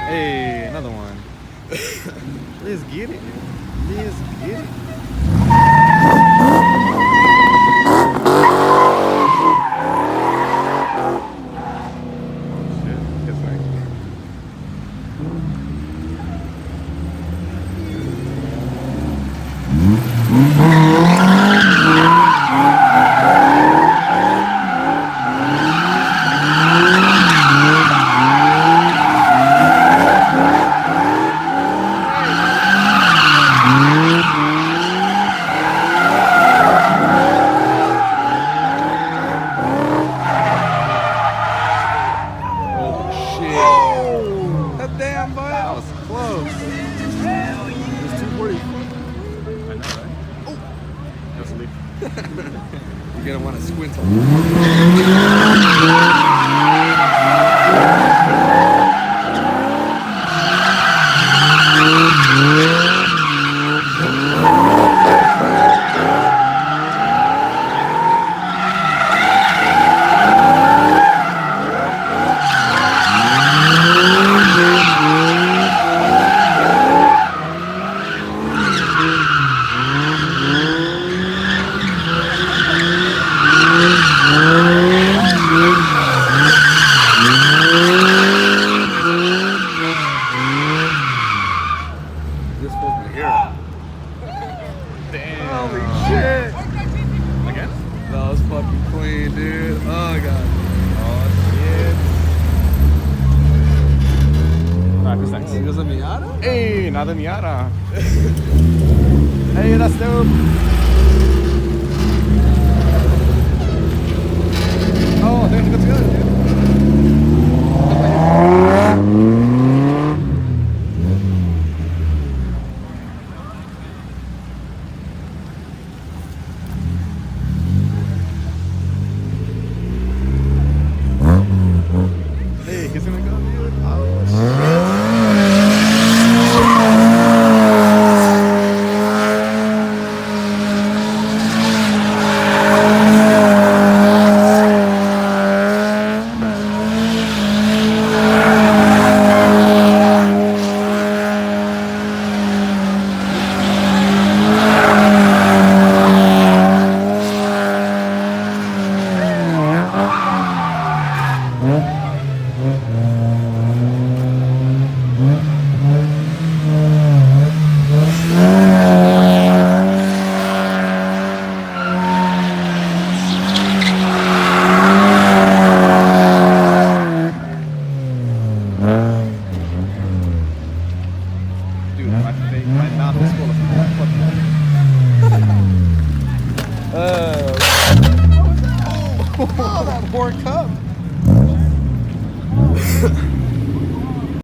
Hey, another one. Let's get it. Let's get it. Shit, that's nice. That damn boy, that was close. It's 240. I know, right? Oh, that's a leap. You're gonna want to squint on This was my hero. Damn. Holy shit. Again? That was fucking clean, dude. Oh, God. Oh, shit. Alright, who's next? It was a Miata? Hey, another Miata. Hey, that's dope.